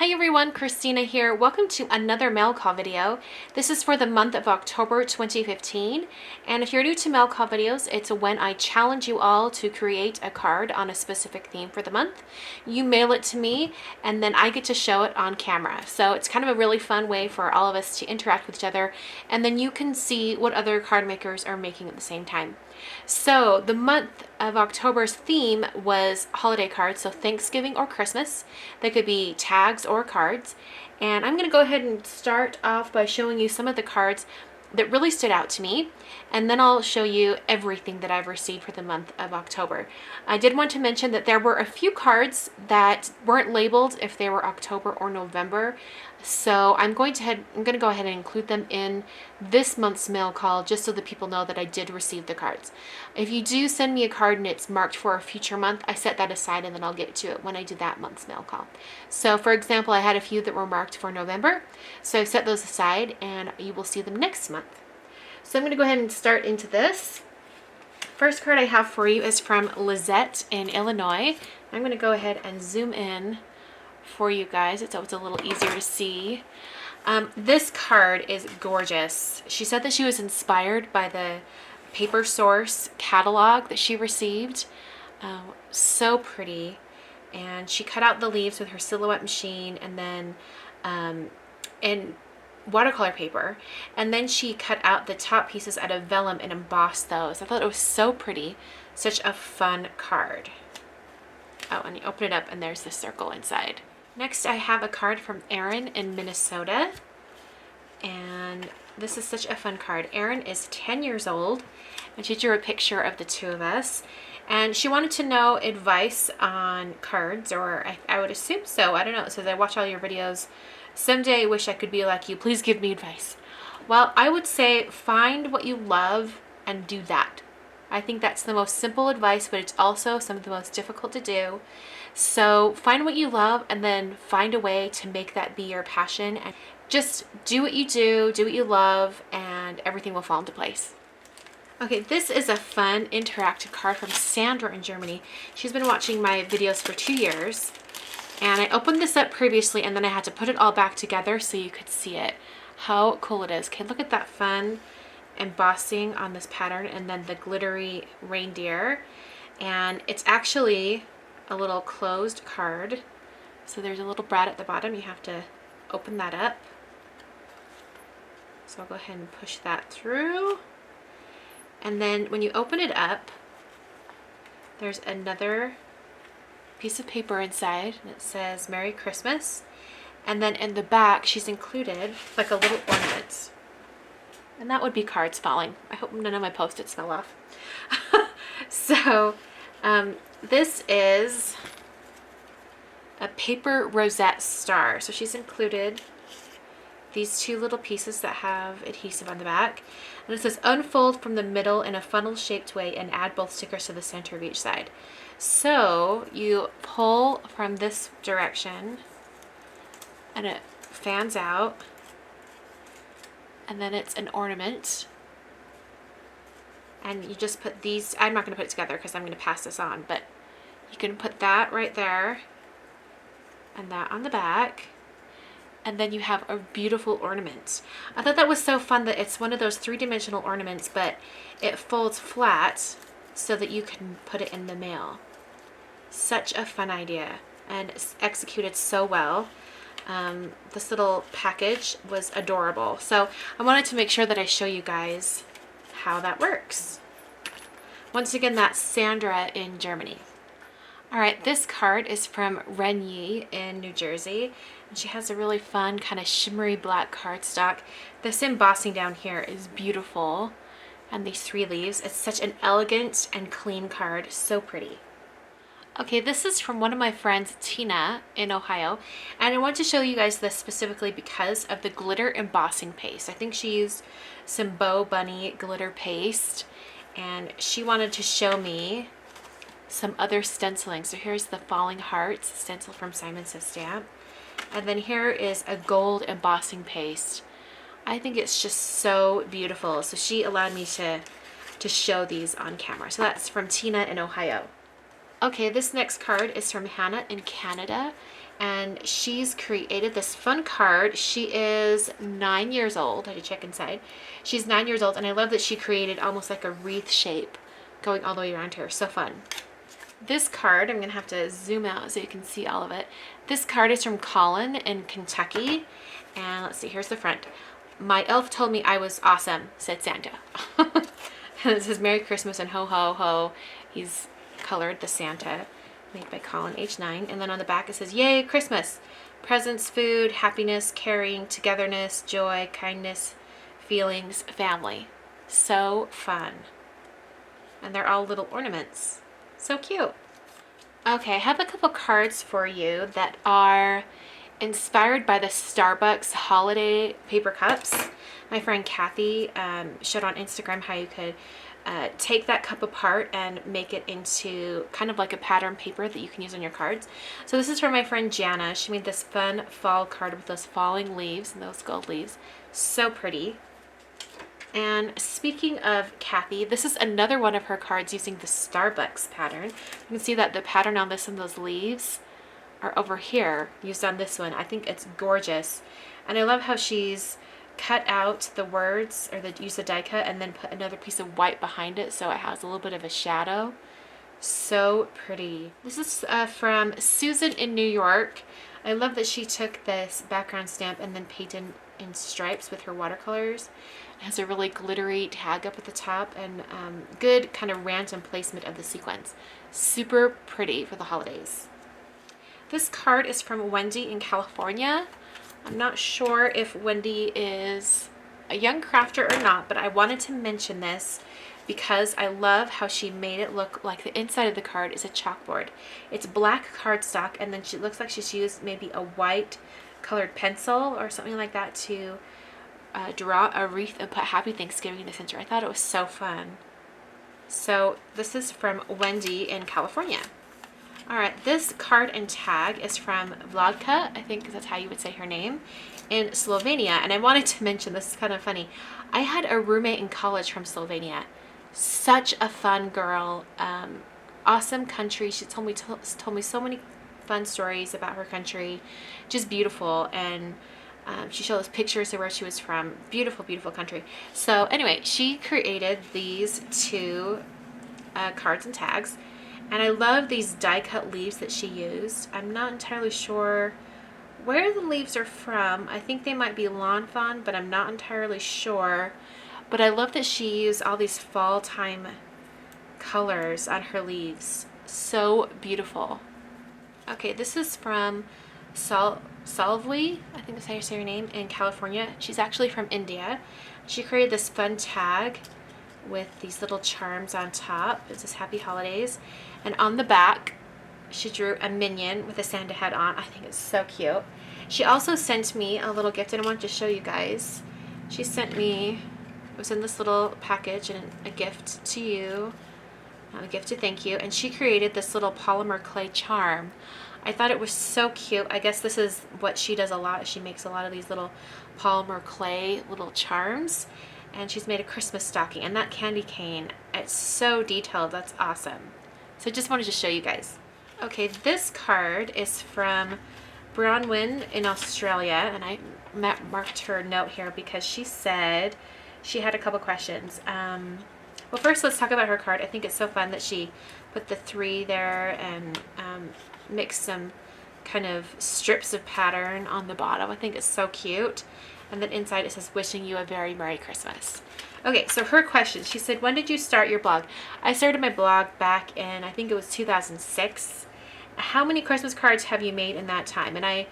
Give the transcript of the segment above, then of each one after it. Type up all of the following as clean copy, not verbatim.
Hi everyone, Kristina here. Welcome to another mail call video. This is for the month of October 2015. And if you're new to mail call videos, it's when I challenge you all to create a card on a specific theme for the month. You mail it to me and then I get to show it on camera. So it's kind of a really fun way for all of us to interact with each other, and then you can see what other card makers are making at the same time. So the month of October's theme was holiday cards, so Thanksgiving or Christmas. They could be tags or cards. And I'm going to go ahead and start off by showing you some of the cards that really stood out to me, and then I'll show you everything that I've received for the month of October. I did want to mention that there were a few cards that weren't labeled if they were October or November, so I'm going to go ahead and include them in this month's mail call just so that people know that I did receive the cards. If you do send me a card and it's marked for a future month, I set that aside and then I'll get to it when I do that month's mail call. So for example, I had a few that were marked for November, so I set those aside and you will see them next month. So I'm going to go ahead and start into this. First card I have for you is from Lizette in Illinois. I'm going to go ahead and zoom in for you guys. It's always a little easier to see. This card is gorgeous. She said that she was inspired by the Paper Source catalog that she received. So pretty. And she cut out the leaves with her silhouette machine and then in watercolor paper, and then she cut out the top pieces out of vellum and embossed those. I thought it was so pretty. Such a fun card. Oh, and you open it up and there's the circle inside. Next I have a card from Erin in Minnesota, and this is such a fun card. Erin is 10 years old and she drew a picture of the two of us, and she wanted to know advice on cards, or I would assume so. I don't know. It says, I watch all your videos. Someday I wish I could be like you. Please give me advice. Well, I would say find what you love and do that. I think that's the most simple advice, but it's also some of the most difficult to do. So find what you love and then find a way to make that be your passion, and just do what you do what you love, and everything will fall into place. Okay, this is a fun interactive card from Sandra in Germany. She's been watching my videos for 2 years. And I opened this up previously and then I had to put it all back together so you could see it. How cool it is. Okay, look at that fun embossing on this pattern and then the glittery reindeer. And it's actually a little closed card. So there's a little brad at the bottom. You have to open that up. So I'll go ahead and push that through. And then when you open it up, there's another piece of paper inside, and it says Merry Christmas. And then in the back she's included like a little ornament, and that would be cards falling. I hope none of my post-its fell off. So this is a paper rosette star. So she's included these two little pieces that have adhesive on the back, and it says unfold from the middle in a funnel shaped way and add both stickers to the center of each side. So you pull from this direction and it fans out, and then it's an ornament, and you just put these, I'm not going to put it together because I'm going to pass this on, but you can put that right there and that on the back, and then you have a beautiful ornament. I thought that was so fun that it's one of those 3-dimensional ornaments, but it folds flat so that you can put it in the mail. Such a fun idea, and it's executed so well. This little package was adorable. So I wanted to make sure that I show you guys how that works. Once again, that's Sandra in Germany. Alright, this card is from Renyi in New Jersey, and she has a really fun kind of shimmery black cardstock. This embossing down here is beautiful, and these 3 leaves. It's such an elegant and clean card, so pretty. Okay, this is from one of my friends, Tina in Ohio, and I want to show you guys this specifically because of the glitter embossing paste. I think she used some Bow Bunny glitter paste, and she wanted to show me some other stenciling. So here's the Falling Hearts stencil from Simon Says Stamp, and then here is a gold embossing paste. I think it's just so beautiful, so she allowed me to show these on camera. So that's from Tina in Ohio. Okay, this next card is from Hannah in Canada, and she's created this fun card. She is 9 years old. I had to check inside. She's 9 years old, and I love that she created almost like a wreath shape going all the way around her. So fun. This card, I'm gonna have to zoom out so you can see all of it. This card is from Colin in Kentucky, and let's see, here's the front. My elf told me I was awesome, said Santa. And it says Merry Christmas and ho ho ho. He's colored the Santa, made by Colin, age 9. And then on the back it says, yay, Christmas. Presents, food, happiness, caring, togetherness, joy, kindness, feelings, family. So fun. And they're all little ornaments. So cute. Okay, I have a couple cards for you that are inspired by the Starbucks holiday paper cups. My friend Kathy showed on Instagram how you could take that cup apart and make it into kind of like a pattern paper that you can use on your cards. So this is from my friend Jana. She made this fun fall card with those falling leaves and those gold leaves. So pretty. And speaking of Kathy, this is another one of her cards using the Starbucks pattern. You can see that the pattern on this and those leaves are over here, used on this one. I think it's gorgeous. And I love how she's cut out the words, or use the die cut, and then put another piece of white behind it so it has a little bit of a shadow. So pretty. This is from Susan in New York. I love that she took this background stamp and then painted in stripes with her watercolors. It has a really glittery tag up at the top, and good kind of random placement of the sequins. Super pretty for the holidays. This card is from Wendy in California. I'm not sure if Wendy is a young crafter or not, but I wanted to mention this because I love how she made it look like the inside of the card is a chalkboard. It's black cardstock, and then she looks like she's used maybe a white colored pencil or something like that to draw a wreath and put Happy Thanksgiving in the center. I thought it was so fun. So this is from Wendy in California. All right, this card and tag is from Vladka, I think that's how you would say her name, in Slovenia. And I wanted to mention, this is kind of funny, I had a roommate in college from Slovenia. Such a fun girl, awesome country. She told me so many fun stories about her country, just beautiful. And she showed us pictures of where she was from. Beautiful, beautiful country. So anyway, she created these two cards and tags. And I love these die cut leaves that she used. I'm not entirely sure where the leaves are from. I think they might be lawn fawn, but I'm not entirely sure. But I love that she used all these fall time colors on her leaves. So beautiful. Okay, this is from Salvi, I think that's how you say her name, in California. She's actually from India. She created this fun tag with these little charms on top. It says Happy Holidays. And on the back, she drew a minion with a Santa hat on. I think it's so cute. She also sent me a little gift, and I wanted to show you guys. She sent me, it was in this little package, and a gift to you, a gift to thank you. And she created this little polymer clay charm. I thought it was so cute. I guess this is what she does a lot. She makes a lot of these little polymer clay little charms. And she's made a Christmas stocking, and that candy cane, it's so detailed. That's awesome. So just wanted to show you guys. Okay, this card is from Bronwyn in Australia, and I marked her note here because she said she had a couple questions. Well, first let's talk about her card. I think it's so fun that she put the 3 there and mixed some kind of strips of pattern on the bottom. I think it's so cute. And then inside it says, wishing you a very Merry Christmas. Okay, so her question, she said, when did you start your blog? I started my blog back in, I think it was 2006. How many Christmas cards have you made in that time? And I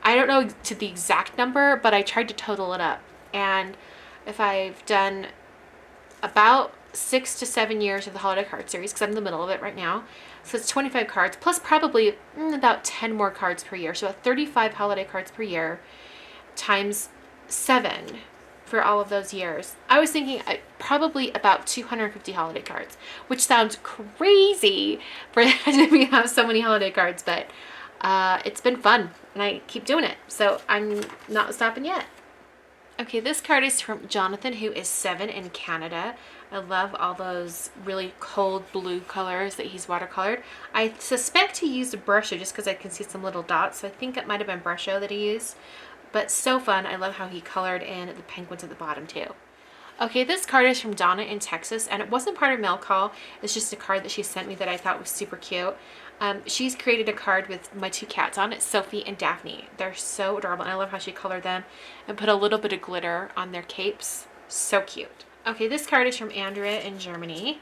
don't know to the exact number, but I tried to total it up. And if I've done about 6 to 7 years of the holiday card series, because I'm in the middle of it right now, so it's 25 cards, plus probably about 10 more cards per year. So about 35 holiday cards per year times 7 for all of those years. I was thinking probably about 250 holiday cards, which sounds crazy for that to have so many holiday cards, but it's been fun and I keep doing it. So I'm not stopping yet. Okay, this card is from Jonathan, who is 7 in Canada. I love all those really cold blue colors that he's watercolored. I suspect he used a Brusho just because I can see some little dots, so I think it might have been Brusho that he used. But so fun. I love how he colored in the penguins at the bottom too. Okay, this card is from Donna in Texas, and it wasn't part of mail call. It's just a card that she sent me that I thought was super cute. She's created a card with my two cats on it, Sophie and Daphne. They're so adorable, and I love how she colored them and put a little bit of glitter on their capes. So cute. Okay, this card is from Andrea in Germany,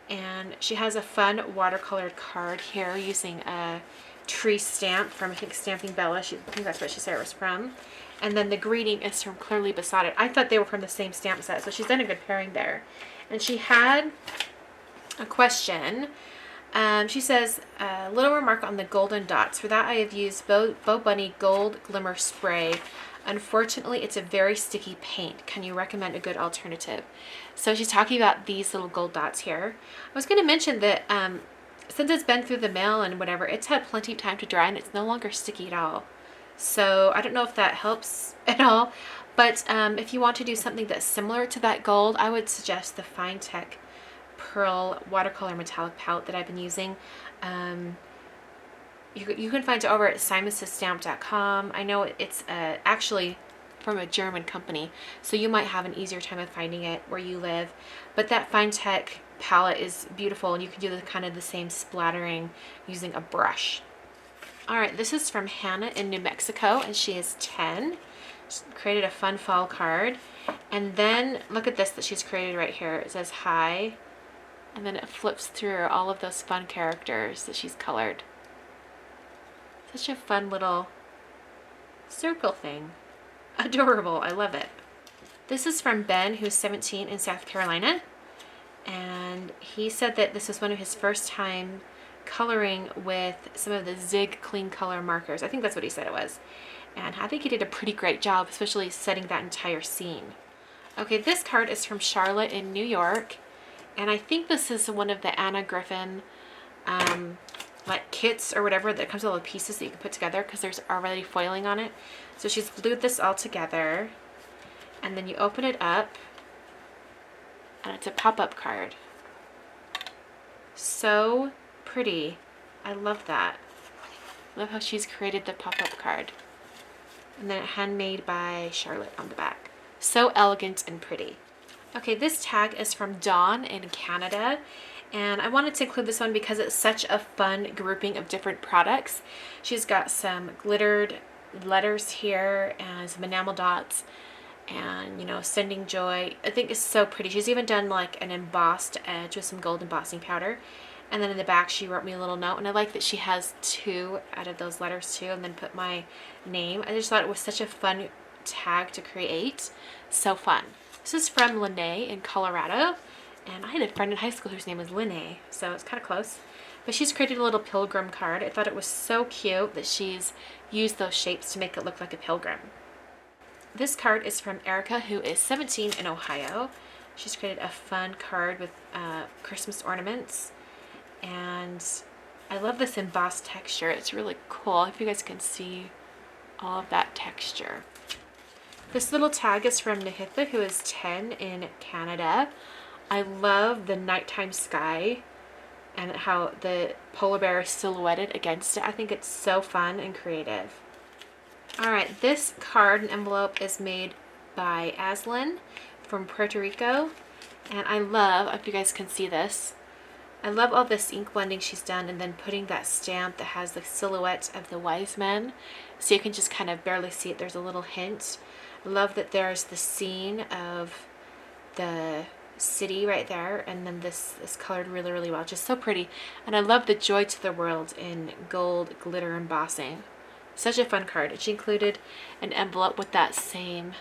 and she has a fun watercolored card here using a tree stamp from, I think, Stamping Bella. I think that's what she said it was from. And then the greeting is from Clearly Besotted. I thought they were from the same stamp set, so she's done a good pairing there. And she had a question. She says, a little remark on the golden dots. For that, I have used Bo Bunny Gold Glimmer Spray. Unfortunately, it's a very sticky paint. Can you recommend a good alternative? So she's talking about these little gold dots here. I was going to mention that since it's been through the mail and whatever, it's had plenty of time to dry and it's no longer sticky at all. So I don't know if that helps at all, but if you want to do something that's similar to that gold, I would suggest the Fine Tech Pearl Watercolor Metallic Palette that I've been using. You can find it over at simonsastamp.com. I know it's actually from a German company, so you might have an easier time of finding it where you live. But that Fine Tech palette is beautiful, and you can do the kind of the same splattering using a brush. All right, this is from Hannah in New Mexico, and she is 10. She created a fun fall card. And then look at this that she's created right here. It says hi, and then it flips through all of those fun characters that she's colored. Such a fun little circle thing. Adorable, I love it. This is from Ben, who's 17 in South Carolina. And he said that this was one of his first time coloring with some of the Zig Clean Color markers. I think that's what he said it was. And I think he did a pretty great job, especially setting that entire scene. Okay, this card is from Charlotte in New York. And I think this is one of the Anna Griffin like kits or whatever that comes with all the pieces that you can put together because there's already foiling on it. So she's glued this all together. And then you open it up. And it's a pop-up card. So pretty. I love that. Love how she's created the pop-up card. And then handmade by Charlotte on the back. So elegant and pretty. Okay, this tag is from Dawn in Canada. And I wanted to include this one because it's such a fun grouping of different products. She's got some glittered letters here and some enamel dots. And, you know, sending joy. I think it's so pretty. She's even done like an embossed edge with some gold embossing powder. And then in the back she wrote me a little note, and I like that she has 2 out of those letters too, and then put my name. I just thought it was such a fun tag to create. So fun. This is from Lene in Colorado, and I had a friend in high school whose name was Lene, so it's kind of close. But she's created a little pilgrim card. I thought it was so cute that she's used those shapes to make it look like a pilgrim. This card is from Erica, who is 17 in Ohio. She's created a fun card with Christmas ornaments. And I love this embossed texture. It's really cool. If you guys can see all of that texture. This little tag is from Nahitha, who is 10 in Canada. I love the nighttime sky and how the polar bear is silhouetted against it. I think it's so fun and creative. All right, this card and envelope is made by Aslan from Puerto Rico. And I love, if you guys can see this, I love all this ink blending she's done and then putting that stamp that has the silhouette of the wise men. So you can just kind of barely see it. There's a little hint. I love that there's the scene of the city right there. And then this is colored really, really well. Just so pretty. And I love the Joy to the World in gold glitter embossing. Such a fun card. And she included an envelope with that same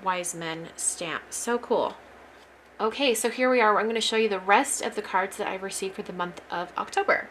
wise men stamp. So cool. Okay, so here we are. I'm going to show you the rest of the cards that I've received for the month of October.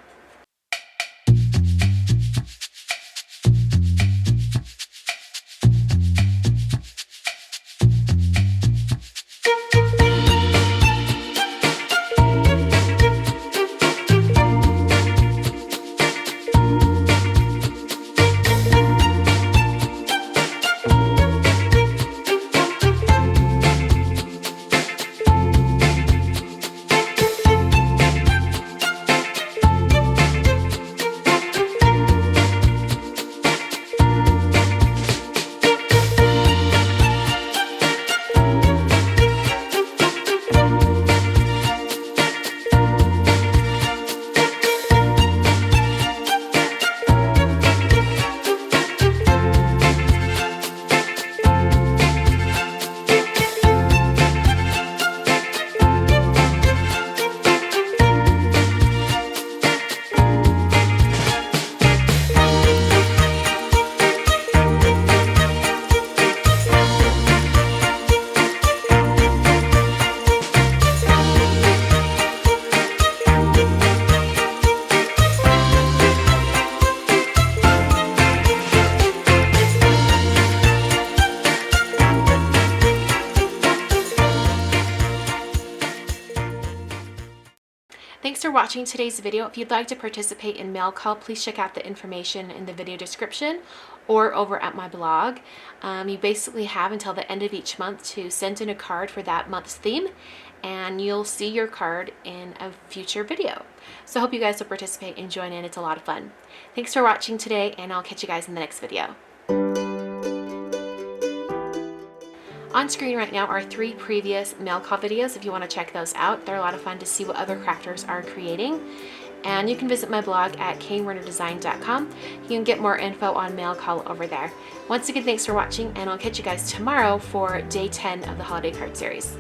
for watching today's video. If you'd like to participate in mail call, please check out the information in the video description or over at my blog. You basically have until the end of each month to send in a card for that month's theme, and you'll see your card in a future video. So I hope you guys will participate and join in. It's a lot of fun. Thanks for watching today, and I'll catch you guys in the next video. On screen right now are 3 previous mail call videos if you want to check those out. They're a lot of fun to see what other crafters are creating. And you can visit my blog at kwernerdesign.com. You can get more info on mail call over there. Once again, thanks for watching, and I'll catch you guys tomorrow for day 10 of the holiday card series.